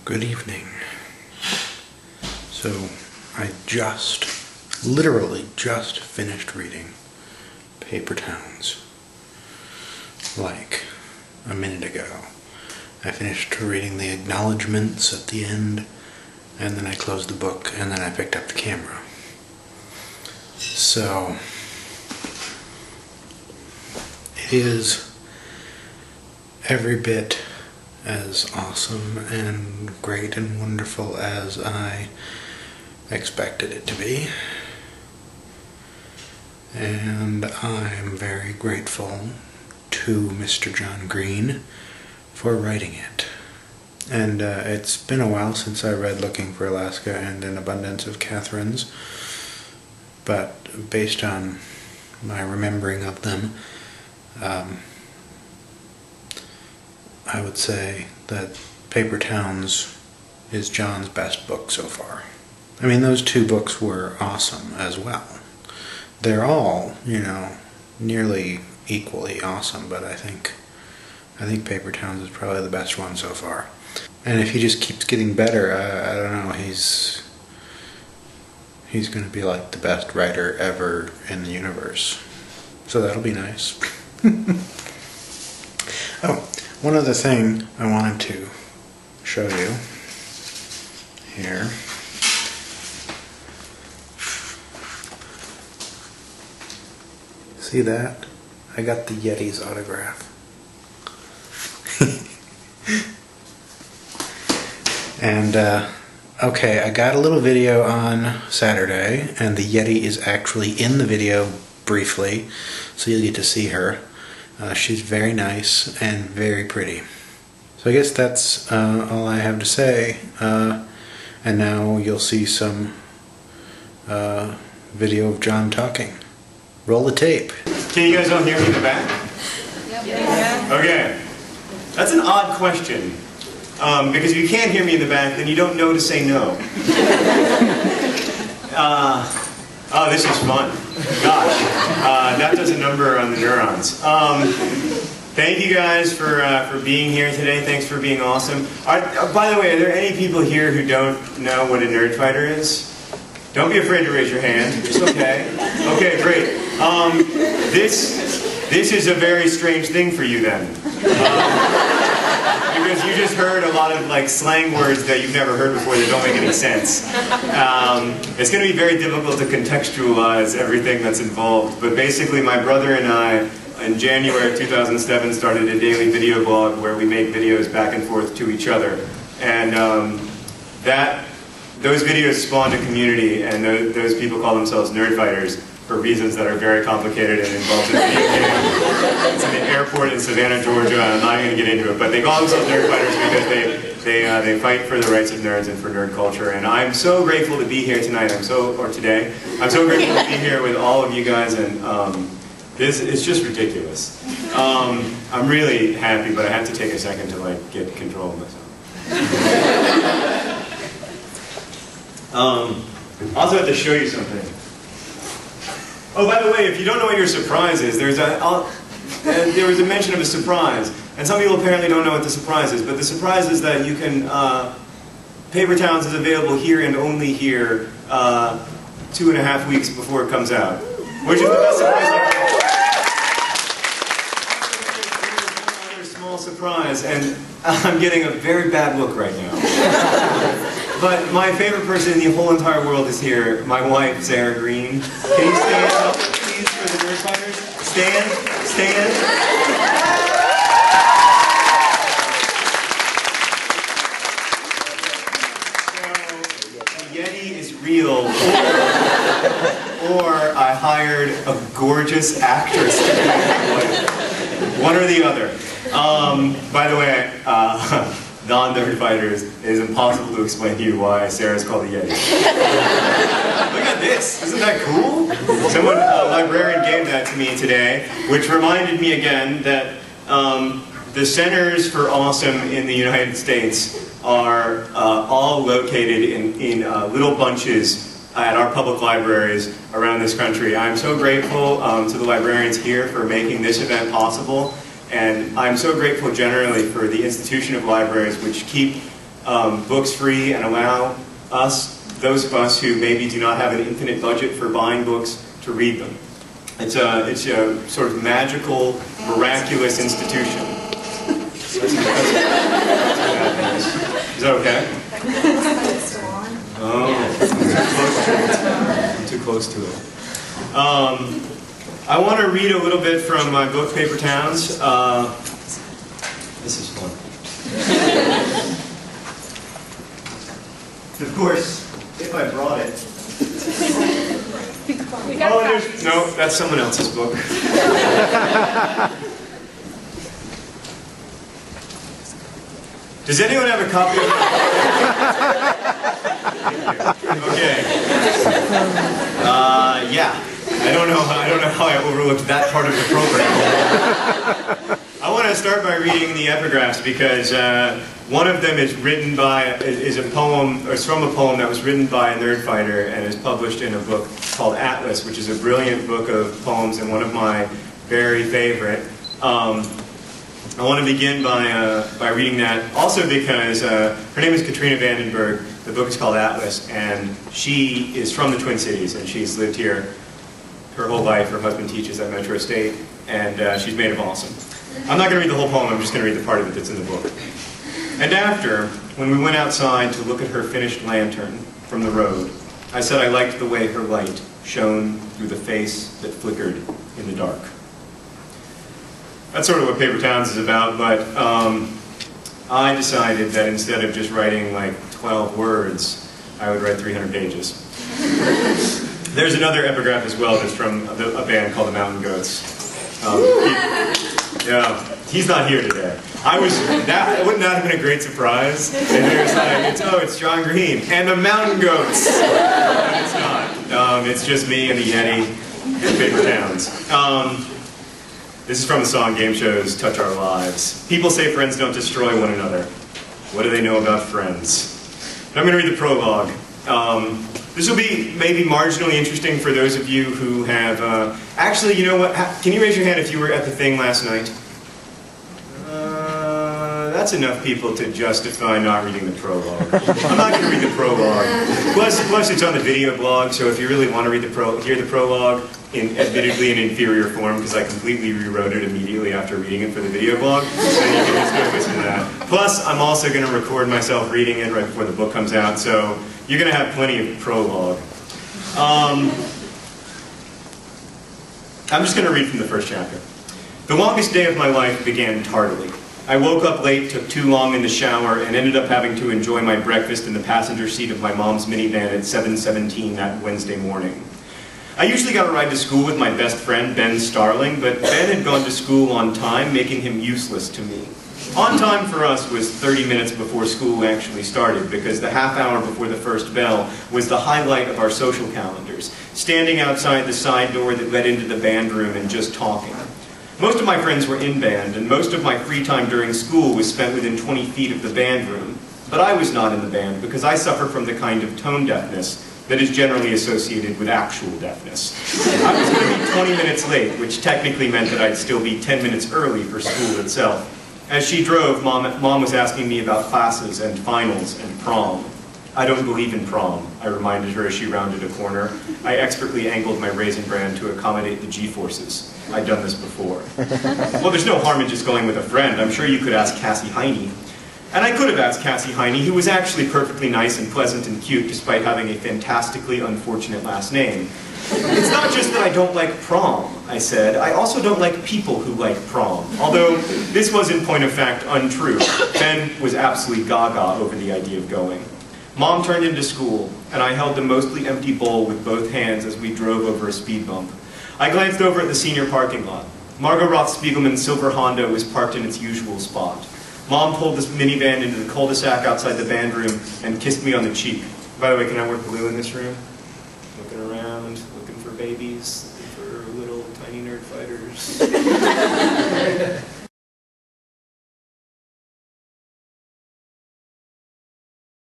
Good evening. So, I literally just finished reading Paper Towns, like a minute ago. I finished reading the acknowledgments at the end, and then I closed the book, and then I picked up the camera. So, it is every bit as awesome and great and wonderful as I expected it to be. And I'm very grateful to Mr. John Green for writing it. And it's been a while since I read Looking for Alaska and An Abundance of Catherines, but based on my remembering of them, I would say that Paper Towns is John's best book so far. I mean, those two books were awesome as well. They're all, nearly equally awesome, but I think Paper Towns is probably the best one so far. And if he just keeps getting better, I don't know, he's going to be like the best writer ever in the universe. So that'll be nice. Oh, one other thing I wanted to show you here. See that? I got the YETI's autograph. And, okay, I got a little video on Saturday, and the YETI is actually in the video briefly, so you'll get to see her. She's very nice and very pretty. So I guess that's all I have to say. And now you'll see some video of John talking. Roll the tape. Can you guys all hear me in the back? Yep. Yeah. Okay. That's an odd question. Because if you can't hear me in the back, then you don't know to say no. Oh, this is fun. Gosh. That does a number on the neurons. Thank you guys for being here today. Thanks for being awesome. By the way, are there any people here who don't know what a nerd fighter is? Don't be afraid to raise your hand. It's okay. Okay, great. This is a very strange thing for you then. Because you just heard a lot of slang words that you've never heard before that don't make any sense. It's going to be very difficult to contextualize everything that's involved, but basically my brother and I, in January of 2007, started a daily video blog where we make videos back and forth to each other. And those videos spawned a community, and those people call themselves nerd fighters for reasons that are very complicated and involved in video games. It's in the airport in Savannah, Georgia. I'm not even going to get into it, but they call themselves nerd fighters because they fight for the rights of nerds and for nerd culture. And I'm so grateful to be here tonight. Today. I'm so grateful to be here with all of you guys, and it's just ridiculous. I'm really happy, but I have to take a second to get control of myself. I also have to show you something. Oh, by the way, if you don't know what your surprise is, there was a mention of a surprise, and some people apparently don't know what the surprise is, but the surprise is that you can, Paper Towns is available here and only here 2.5 weeks before it comes out, which is the best surprise I've had. Another small surprise, and I'm getting a very bad look right now. But my favorite person in the whole entire world is here, my wife, Sarah Green. Can you stand up, please, for the nerd fighters? Stand, stand. So, the YETI is real, or I hired a gorgeous actress to play it. One or the other. By the way, non-nerd fighters, it is impossible to explain to you why Sarah's called a YETI. Look at this! Isn't that cool? Someone, a librarian, gave that to me today, which reminded me again that the Centers for Awesome in the United States are all located in little bunches at our public libraries around this country. I'm so grateful to the librarians here for making this event possible. And I'm so grateful generally for the institution of libraries, which keep books free and allow those of us who maybe do not have an infinite budget for buying books, to read them. It's a sort of magical, miraculous institution. Is that okay? Oh, I'm too close to it. I want to read a little bit from my book, Paper Towns. This is fun. Of course, if I brought it. Oh, no, that's someone else's book. Does anyone have a copy of it? Okay. Yeah. I don't know how I overlooked that part of the program. I want to start by reading the epigraphs because one of them is written by it's from a poem that was written by a nerd fighter and is published in a book called Atlas, which is a brilliant book of poems and one of my very favorite. I want to begin by reading that, also because her name is Katrina Vandenberg. The book is called Atlas, and she is from the Twin Cities, and she's lived here her whole life. Her husband teaches at Metro State, and she's made of awesome. I'm not going to read the whole poem, I'm just going to read the part of it that's in the book. And after, when we went outside to look at her finished lantern from the road, I said I liked the way her light shone through the face that flickered in the dark. That's sort of what Paper Towns is about, but I decided that instead of just writing like 12 words, I would write 300 pages. There's another epigraph as well that's from a band called the Mountain Goats. Yeah, he's not here today. Wouldn't that have been a great surprise? And there's like, it's John Green and the Mountain Goats. But it's not. It's just me and the Yeti and Paper Towns. This is from the song Game Shows Touch Our Lives. People say friends don't destroy one another. What do they know about friends? And I'm going to read the prologue. This will be maybe marginally interesting for those of you who have... actually, you know what? Can you raise your hand if you were at the thing last night? That's enough people to justify not reading the prologue. I'm not going to read the prologue. Plus it's on the video blog, so if you really want to read hear the prologue, admittedly in inferior form, because I completely rewrote it immediately after reading it for the video blog, then you can just go listen to that. Plus, I'm also going to record myself reading it right before the book comes out, so you're going to have plenty of prologue. I'm just going to read from the first chapter. The longest day of my life began tardily. I woke up late, took too long in the shower, and ended up having to enjoy my breakfast in the passenger seat of my mom's minivan at 7:17 that Wednesday morning. I usually got a ride to school with my best friend, Ben Starling, but Ben had gone to school on time, making him useless to me. On time for us was 30 minutes before school actually started, because the half hour before the first bell was the highlight of our social calendars, standing outside the side door that led into the band room and just talking. Most of my friends were in band, and most of my free time during school was spent within 20 feet of the band room. But I was not in the band because I suffer from the kind of tone deafness that is generally associated with actual deafness. I was going to be 20 minutes late, which technically meant that I'd still be 10 minutes early for school itself. As she drove, Mom was asking me about classes and finals and prom. I don't believe in prom, I reminded her as she rounded a corner. I expertly angled my Raisin Bran to accommodate the G-forces. I'd done this before. Well, there's no harm in just going with a friend. I'm sure you could ask Cassie Heine. And I could have asked Cassie Heine, who was actually perfectly nice and pleasant and cute, despite having a fantastically unfortunate last name. It's not just that I don't like prom, I said. I also don't like people who like prom. Although this was in point of fact untrue. Ben was absolutely gaga over the idea of going. Mom turned into school, and I held the mostly empty bowl with both hands as we drove over a speed bump. I glanced over at the senior parking lot. Margot Roth Spiegelman's silver Honda was parked in its usual spot. Mom pulled this minivan into the cul-de-sac outside the band room and kissed me on the cheek. By the way, can I work blue in this room? Looking around, looking for babies, looking for little tiny nerd fighters.